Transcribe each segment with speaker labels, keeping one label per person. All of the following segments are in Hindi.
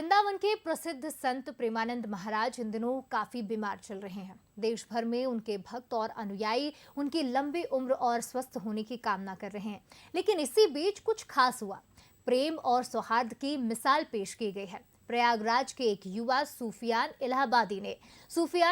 Speaker 1: वृंदावन के प्रसिद्ध संत प्रेमानंद महाराज इन दिनों काफी बीमार चल रहे हैं। देश भर में उनके भक्त और अनुयायी उनकी लंबी उम्र और स्वस्थ होने की कामना कर रहे हैं। लेकिन इसी बीच कुछ खास हुआ। प्रेम और सौहार्द की मिसाल पेश की गई है। प्रयागराज के एक युवा सूफियान इलाहाबादी ने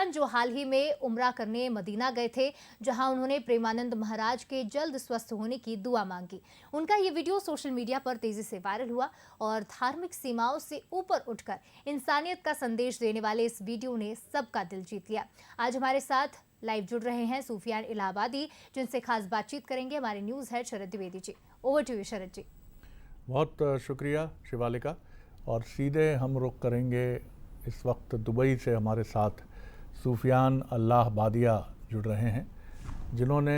Speaker 1: जो हाल ही में उम्रा करने मदीना गए थे, जहां उन्होंने प्रेमानंद महाराज के जल्द स्वस्थ होने की दुआ मांगी। उनका ये वीडियो सोशल मीडिया पर तेजी से वायरल हुआ और धार्मिक सीमाओं से ऊपर उठकर इंसानियत का संदेश देने वाले इस वीडियो ने सबका दिल जीत लिया। आज हमारे साथ लाइव जुड़ रहे हैं सूफियान इलाहाबादी, जिनसे खास बातचीत करेंगे हमारे news head Sharad Dwivedi ji. Over to you Sharad ji.
Speaker 2: बहुत शुक्रिया शिवालिका। और सीधे हम रुख करेंगे इस वक्त दुबई से हमारे साथ सूफियान इलाहाबादिया जुड़ रहे हैं, जिन्होंने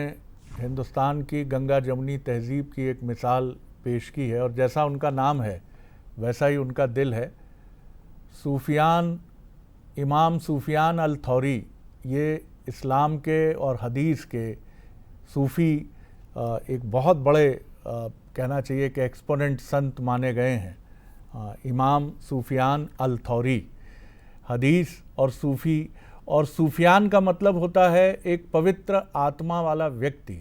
Speaker 2: हिंदुस्तान की गंगा जमुनी तहज़ीब की एक मिसाल पेश की है। और जैसा उनका नाम है वैसा ही उनका दिल है। सूफियान, इमाम सूफियान अल थौरी, ये इस्लाम के और हदीस के सूफ़ी एक बहुत बड़े कहना चाहिए कि एक्सपोनेंट संत माने गए हैं। इमाम सूफियान अल थौरी, हदीस और सूफ़ी, और सूफियान का मतलब होता है एक पवित्र आत्मा वाला व्यक्ति।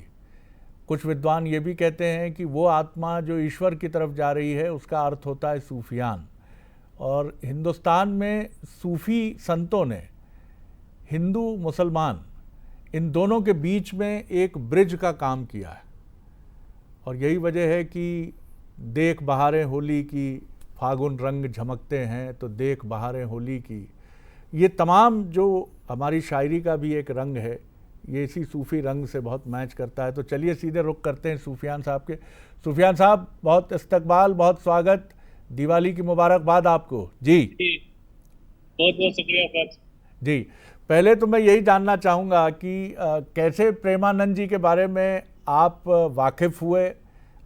Speaker 2: कुछ विद्वान ये भी कहते हैं कि वो आत्मा जो ईश्वर की तरफ जा रही है उसका अर्थ होता है सूफियान। और हिंदुस्तान में सूफ़ी संतों ने हिंदू मुसलमान इन दोनों के बीच में एक ब्रिज का काम किया है। और यही वजह है कि देख बहारें होली की, फागुन रंग झमकते हैं तो देख बहारें होली की, ये तमाम जो हमारी शायरी का भी एक रंग है, ये इसी सूफ़ी रंग से बहुत मैच करता है। तो चलिए सीधे रुख करते हैं सूफियान साहब के। सूफियान साहब, बहुत इस्तकबाल, बहुत स्वागत, दिवाली की मुबारकबाद आपको। जी
Speaker 3: बहुत बहुत शुक्रिया सर।
Speaker 2: जी, पहले तो मैं यही जानना चाहूँगा कि कैसे प्रेमानंद जी के बारे में आप वाकिफ़ हुए,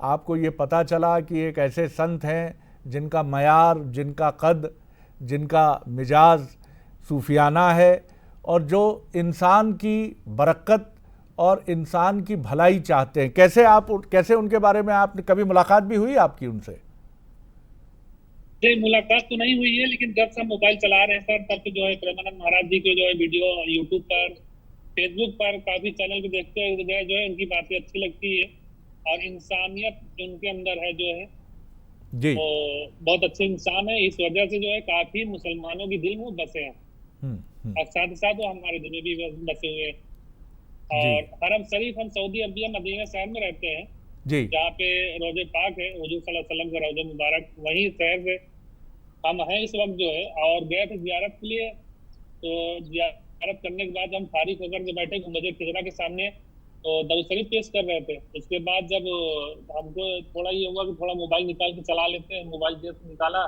Speaker 2: आपको ये पता चला कि एक ऐसे संत हैं जिनका मयार, जिनका कद, जिनका मिजाज सूफियाना है और जो इंसान की बरकत और इंसान की भलाई चाहते हैं। कैसे उनके बारे में आपने कभी मुलाकात भी हुई आपकी उनसे?
Speaker 3: जी, मुलाकात तो नहीं हुई है, लेकिन जब से हम मोबाइल चला रहे हैं सर, तब से जो है प्रेमानंद महाराज जी के जो है वीडियो यूट्यूब पर, फेसबुक पर काफी चैनल पे देखते हुए जो है उनकी बातें अच्छी लगती है और इंसानियत जो उनके अंदर है जो है
Speaker 2: जी,
Speaker 3: तो बहुत अच्छे इंसान है। इस वजह से जो है काफी मुसलमानों के दिल में बसे हैं और साथ ही साथ वो हमारे दिल में भी बसे हुए हैं।
Speaker 2: जी,
Speaker 3: और हरम शरीफ, हम सऊदी अरबिया मदीना शहर में रहते हैं,
Speaker 2: जी,
Speaker 3: जहाँ पे रोजे पाक है, हुजूर सल्लल्लाहु अलैहि वसल्लम का रोजे मुबारक, वहीं शहर से हम हैं इस वक्त जो है। और गए थे जियारत के लिए, तो जियारत करने के बाद हम फारिग होकर के बैठे गुंबद खिजरा के सामने, तो दरूद शरीफ पेश कर रहे थे। उसके बाद जब हमको थोड़ा ये हुआ कि थोड़ा मोबाइल निकाल के चला लेते हैं, मोबाइल जेब से निकाला,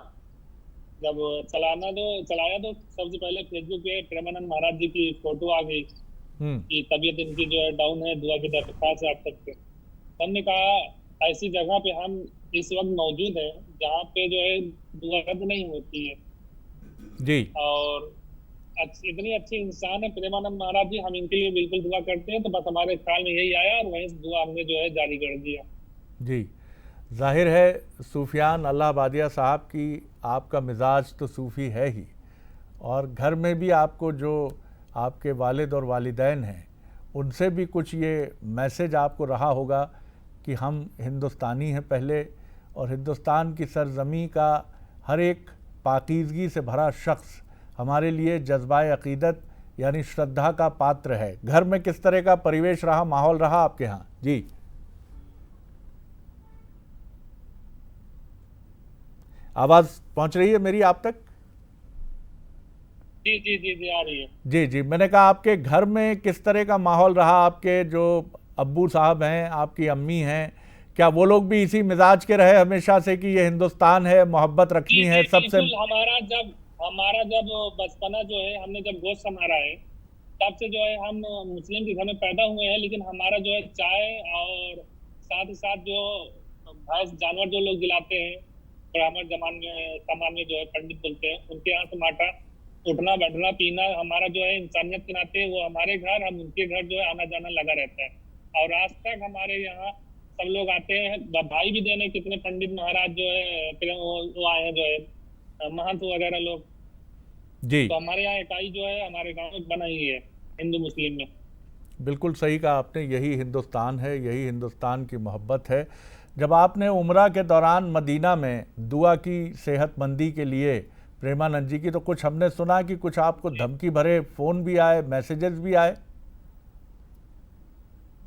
Speaker 3: जब चलाया तो सबसे पहले फेसबुक पे प्रेमानंद महाराज जी की फोटो आ गई कि तबीयत इनकी जो है डाउन है, दुआ की दरख्वास्त है आप सबसे। हमने कहा ऐसी जगह पे हम इस वक्त मौजूद है जहाँ पे जो है दुआ रद्द नहीं होती है।
Speaker 2: जी,
Speaker 3: और इतनी अच्छी इंसान है प्रेमानंद महाराज जी, हम इनके लिए बिल्कुल दुआ करते हैं। तो बस हमारे ख्याल में यही आया और वहीं से दुआ हमने जो है जारी कर दिया।
Speaker 2: जी। ज़ाहिर है सूफियान इलाहाबादिया साहब की आपका मिजाज तो सूफ़ी है ही, और घर में भी आपको जो आपके वालिद और वालिदैन हैं उनसे भी कुछ ये मैसेज आपको रहा होगा कि हम हिंदुस्तानी हैं पहले, और हिंदुस्तान की सरज़मी का हर एक पाकीज़गी से भरा शख्स हमारे लिए जज्बा-ए अक़ीदत यानी श्रद्धा का पात्र है। घर में किस तरह का परिवेश रहा, माहौल रहा आपके यहाँ? जी, आवाज़ पहुँच रही है मेरी आप तक?
Speaker 3: जी जी जी जी, आ रही है।
Speaker 2: जी जी, मैंने कहा आपके घर में किस तरह का माहौल रहा? आपके जो अब्बू साहब हैं, आपकी अम्मी हैं, क्या वो लोग भी इसी मिजाज के रहे हमेशा से कि ये हिंदुस्तान है, मोहब्बत रखनी है सबसे?
Speaker 3: बिल्कुल, हमारा जब बचपना जो है, हमने जब गोश्त संभाला है, तब से जो है हम मुस्लिम के घर में पैदा हुए हैं। लेकिन हमारा जो है चाय और साथ ही साथ जो भैंस जानवर जो लोग दिलाते हैं, ब्राह्मण समाज में जो है पंडित बोलते हैं, उनके यहाँ से माटा उठना बैठना पीना हमारा जो है इंसानियत के नाते वो हमारे घर, हम उनके घर जो है आना जाना लगा रहता है। और आज तक हमारे यहाँ सब लोग आते हैं, बधाई भी देने। कितने पंडित महाराज जो है वो आए हैं जो है महंत वगैरह लोग।
Speaker 2: जी,
Speaker 3: तो हमारे यहाँ इकाई जो है हमारे गांव में बना ही है हिंदू मुस्लिम में।
Speaker 2: बिल्कुल सही कहा आपने, यही हिंदुस्तान है, यही हिंदुस्तान की मोहब्बत है। जब आपने उम्रा के दौरान मदीना में दुआ की सेहतमंदी के लिए प्रेमानंद जी की, तो कुछ हमने सुना कि कुछ आपको धमकी भरे फ़ोन भी आए, मैसेजेस भी आए।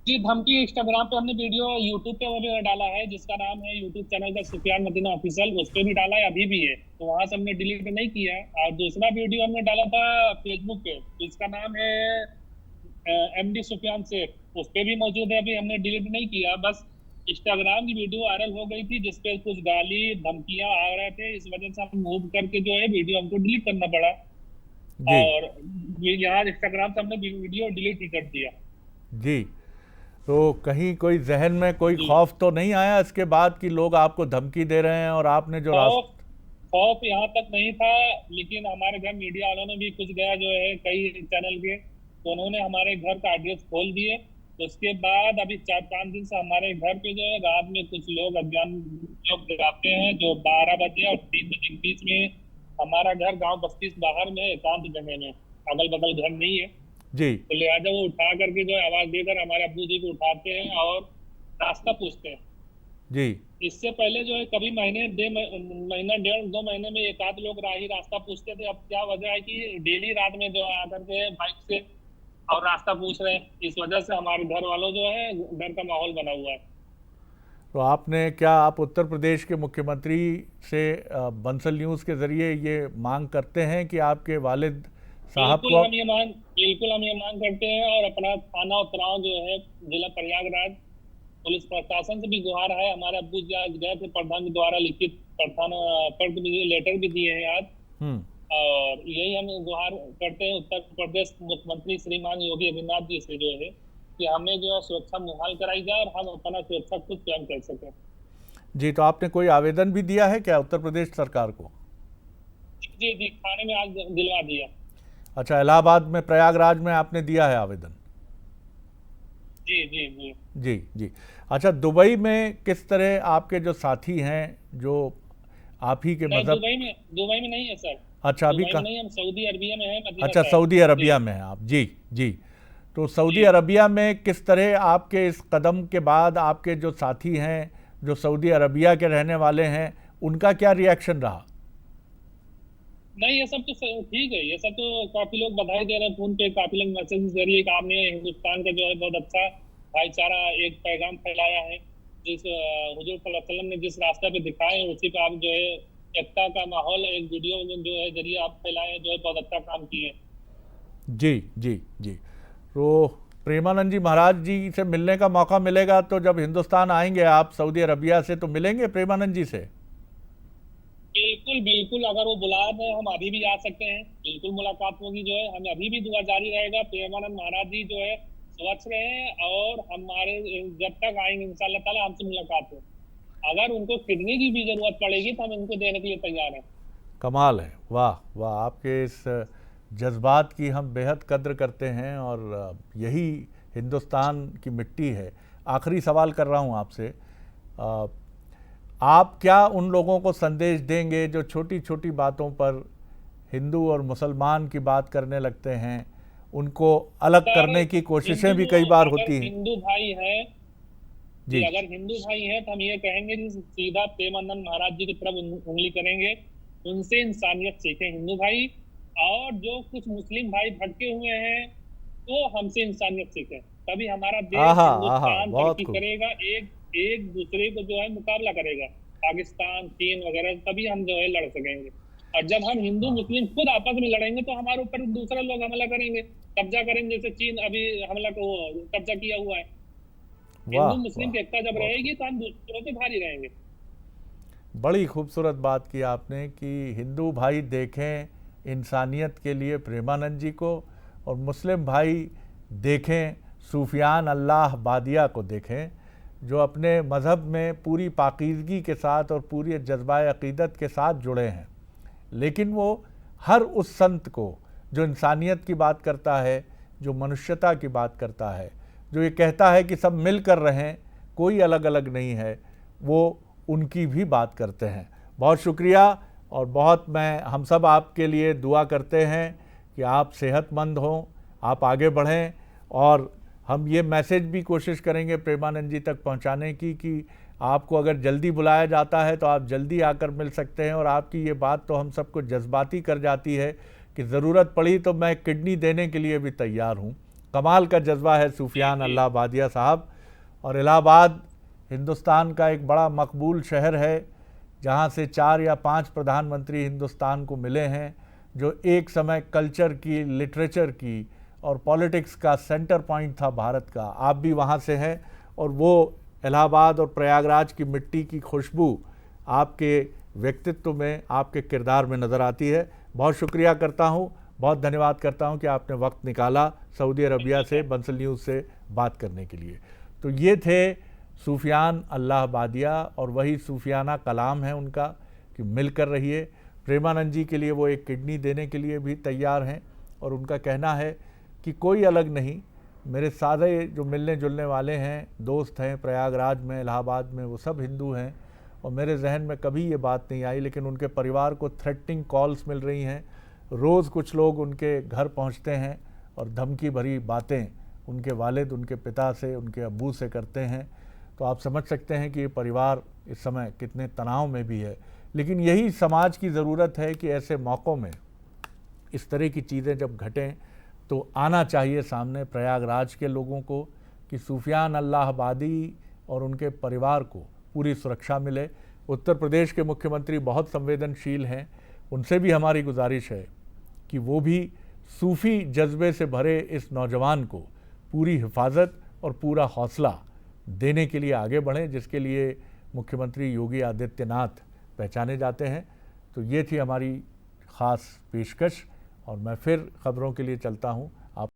Speaker 3: जी, धमकी इंस्टाग्राम पे हमने वीडियो, यूट्यूब पे भी डाला है, जिसका नाम है यूट्यूब चैनल का सुफियान मदीना ऑफिशियल, उस पे भी डाला है, अभी भी है, तो वहां से हमने डिलीट नहीं किया है। और दूसरा वीडियो हमने डाला था फेसबुक पे, जिसका नाम है एमडी सुफियान शेख, उस पे भी मौजूद है, अभी हमने डिलीट नहीं किया। बस इंस्टाग्राम की वीडियो वायरल हो गई थी जिसपे कुछ गाली धमकियां आ रहे थे, इस वजह से हम मूव करके जो है वीडियो हमको डिलीट करना पड़ा।
Speaker 2: जी
Speaker 3: और यहाँ इंस्टाग्राम से हमने वीडियो डिलीट ही कर दिया।
Speaker 2: जी, तो कहीं कोई जहन में कोई
Speaker 3: जी।
Speaker 2: खौफ तो नहीं आया इसके बाद कि लोग आपको धमकी दे रहे हैं और आपने जो
Speaker 3: खौफ खौफ यहाँ तक नहीं था, लेकिन हमारे घर मीडिया वालों ने भी कुछ गया जो है कई चैनल के, तो उन्होंने हमारे घर का एड्रेस खोल दिए। तो उसके बाद अभी 4-5 दिन से हमारे घर पे जो है रात में कुछ लोग अज्ञान लोग आते हैं, जो 12 बजे और 3 बजे के बीच में। हमारा घर गांव बस्ती से बाहर में है, एकांत जगह में, अगल बगल घर नहीं है,
Speaker 2: जी
Speaker 3: तो लिहाजा वो उठा करके जो है आवाज देकर हमारे अब्बू जी को उठाते हैं और रास्ता पूछते हैं।
Speaker 2: जी
Speaker 3: इससे पहले जो है कभी महीना 1.5-2 महीने में एक आध लोग राही रास्ता पूछते थे। अब क्या वजह है कि डेली रात में जो आकर के बाइक से और रास्ता पूछ रहे हैं, इस वजह से हमारे घर वालों जो है डर का माहौल बना हुआ है।
Speaker 2: तो आपने क्या, आप उत्तर प्रदेश के मुख्यमंत्री से बंसल न्यूज़ के ज़रिए ये मांग करते हैं कि आपके वालिद साहब
Speaker 3: बिल्कुल
Speaker 2: को
Speaker 3: हम ये मांग करते हैं, और अपना थाना उतराव जो है जिला प्रयागराज पुलिस प्रशासन से भी गुहार है। हमारे अब्बू जी आज गए थे, प्रधान के द्वारा लिखित प्रधान पत्र भी, लेटर भी दिए हैं आज।
Speaker 2: हम्म,
Speaker 3: और यही हम गुहार करते हैं उत्तर प्रदेश मुख्यमंत्री श्रीमान योगी आदित्यनाथ जी से जो है कि हमें जो है सुरक्षा मुहाल कराई जाए और हम अपना सुरक्षा खुद स्वयं कर सकें।
Speaker 2: जी, तो आपने कोई आवेदन भी दिया है क्या उत्तर प्रदेश सरकार को?
Speaker 3: जी जी, थाने में आज दिलवा दिया।
Speaker 2: अच्छा, इलाहाबाद में, प्रयागराज में आपने दिया है आवेदन?
Speaker 3: जी जी जी
Speaker 2: जी जी। अच्छा, दुबई में किस तरह आपके जो साथी हैं जो आप ही के
Speaker 3: नहीं,
Speaker 2: मज़हब?
Speaker 3: दुबई में नहीं है सर।
Speaker 2: अच्छा, अभी
Speaker 3: दुबई में नहीं, हम सऊदी अरबिया में है, मदीना
Speaker 2: अच्छा,
Speaker 3: शहर।
Speaker 2: सऊदी
Speaker 3: जी
Speaker 2: अरबिया में हैं आप। जी जी। तो सऊदी
Speaker 3: जी।
Speaker 2: अरबिया में किस तरह आपके इस कदम के बाद आपके जो साथी हैं जो सऊदी अरबिया के रहने वाले हैं, उनका क्या रिएक्शन रहा?
Speaker 3: नहीं, ये सब तो ठीक है, ये सब तो काफी लोग बधाई दे रहे हैं फोन पे, काफी लोग मैसेज के जरिए कि आपने हिंदुस्तान का जो है बहुत अच्छा भाईचारा एक पैगाम फैलाया है, जिस हुजूर सल्लल्लाहु अलैहि वसल्लम ने जिस रास्ते पे दिखाए हैं उसी पे आप जो है एकता का माहौल एक वीडियो में जो है जरिए आप फैलाए हैं, जो है बहुत अच्छा काम किए हैं।
Speaker 2: जी जी जी। तो प्रेमानंद जी महाराज जी से मिलने का मौका मिलेगा तो जब हिंदुस्तान आएंगे आप सऊदी अरबिया से, तो मिलेंगे प्रेमानंद जी से?
Speaker 3: बिल्कुल बिल्कुल, अगर वो बुला रहे हैं हम अभी भी आ सकते हैं, बिल्कुल मुलाकात होगी। जो है हमें अभी भी दुआ जारी रहेगा, प्रेमानंद महाराज जी जो है स्वच्छ रहे और हमारे जब तक आएंगे इंशाल्लाह ताला हमसे मुलाकात हो। अगर उनको किडनी की भी जरूरत पड़ेगी तो हम इनको देने के लिए तैयार हैं।
Speaker 2: कमाल है, वाह वाह, आपके इस जज्बात की हम बेहद कद्र करते हैं और यही हिंदुस्तान की मिट्टी है। आखिरी सवाल कर रहा हूँ आपसे, आप क्या उन लोगों को संदेश देंगे जो छोटी छोटी बातों पर हिंदू और मुसलमान की बात करने लगते हैं, उनको अलग करने की कोशिशें भी कई बार होती हैं?
Speaker 3: हिंदू भाई है
Speaker 2: जी
Speaker 3: जी, अगर हिंदू भाई हैं तो हम ये कहेंगे कि सीधा प्रेमानंद महाराज जी की तरफ उंगली करेंगे, उनसे इंसानियत सीखें हिंदू भाई। और जो कुछ मुस्लिम भाई भटके हुए हैं तो हमसे इंसानियत सीखें, तभी हमारा देश
Speaker 2: आहा आहा,
Speaker 3: हिंदुस्तान
Speaker 2: बहुत
Speaker 3: तरक्की
Speaker 2: खूब।
Speaker 3: करेगा, एक दूसरे को जो है मुकाबला करेगा, पाकिस्तान चीन वगैरह, तभी हम जो है लड़ सकेंगे। और जब हम हिंदू मुस्लिम खुद आपस में लड़ेंगे तो हमारे ऊपर दूसरा लोग हमला करेंगे, कब्जा करेंगे, जैसे चीन अभी हमला को कब्जा किया हुआ है।
Speaker 2: वाह
Speaker 3: हिंदू मुस्लिम
Speaker 2: वाह,
Speaker 3: की एकता जब रहेगी तो हम दूसरों से भारी रहेंगे।
Speaker 2: बड़ी खूबसूरत बात की आपने कि हिंदू भाई देखें इंसानियत के लिए प्रेमानंद जी को, और मुस्लिम भाई देखें सूफियान अल्लाह बादिया को देखें, जो अपने मज़हब में पूरी पाकीज़गी के साथ और पूरी जज्बा अक़ीदत के साथ जुड़े हैं। लेकिन वो हर उस संत को जो इंसानियत की बात करता है, जो मनुष्यता की बात करता है, जो ये कहता है कि सब मिल कर रहें, कोई अलग अलग नहीं है, वो उनकी भी बात करते हैं। बहुत शुक्रिया और हम सब आपके लिए दुआ करते हैं कि आप सेहतमंद हों, आप आगे बढ़ें। और हम ये मैसेज भी कोशिश करेंगे प्रेमानंद जी तक पहुंचाने की कि आपको अगर जल्दी बुलाया जाता है तो आप जल्दी आकर मिल सकते हैं। और आपकी ये बात तो हम सबको जज्बाती कर जाती है कि ज़रूरत पड़ी तो मैं किडनी देने के लिए भी तैयार हूँ। कमाल का जज्बा है सूफियान अल्लाह बादिया साहब। और इलाहाबाद हिंदुस्तान का एक बड़ा मकबूल शहर है, जहाँ से 4 या 5 प्रधानमंत्री हिंदुस्तान को मिले हैं, जो एक समय कल्चर की, लिटरेचर की और पॉलिटिक्स का सेंटर पॉइंट था भारत का। आप भी वहाँ से हैं और वो इलाहाबाद और प्रयागराज की मिट्टी की खुशबू आपके व्यक्तित्व में, आपके किरदार में नज़र आती है। बहुत शुक्रिया करता हूँ, बहुत धन्यवाद करता हूँ कि आपने वक्त निकाला सऊदी अरबिया से बंसल न्यूज़ से बात करने के लिए। तो ये थे सूफियान अल्लाह बादिया, और वही सूफियाना कलाम है उनका कि मिलकर रहिए। प्रेमानंद जी के लिए वो एक किडनी देने के लिए भी तैयार हैं। और उनका कहना है कि कोई अलग नहीं, मेरे सारे जो मिलने जुलने वाले हैं, दोस्त हैं प्रयागराज में, इलाहाबाद में, वो सब हिंदू हैं। और मेरे जहन में कभी ये बात नहीं आई, लेकिन उनके परिवार को थ्रेटनिंग कॉल्स मिल रही हैं। रोज़ कुछ लोग उनके घर पहुंचते हैं और धमकी भरी बातें उनके वालिद, उनके पिता से, उनके अब्बू से करते हैं। तो आप समझ सकते हैं कि ये परिवार इस समय कितने तनाव में भी है। लेकिन यही समाज की ज़रूरत है कि ऐसे मौक़ों में इस तरह की चीज़ें जब घटें तो आना चाहिए सामने प्रयागराज के लोगों को कि सूफियान अल्लाह बादी और उनके परिवार को पूरी सुरक्षा मिले। उत्तर प्रदेश के मुख्यमंत्री बहुत संवेदनशील हैं, उनसे भी हमारी गुजारिश है कि वो भी सूफ़ी जज्बे से भरे इस नौजवान को पूरी हिफाजत और पूरा हौसला देने के लिए आगे बढ़ें, जिसके लिए मुख्यमंत्री योगी आदित्यनाथ पहचाने जाते हैं। तो ये थी हमारी ख़ास पेशकश, और मैं फिर ख़बरों के लिए चलता हूँ।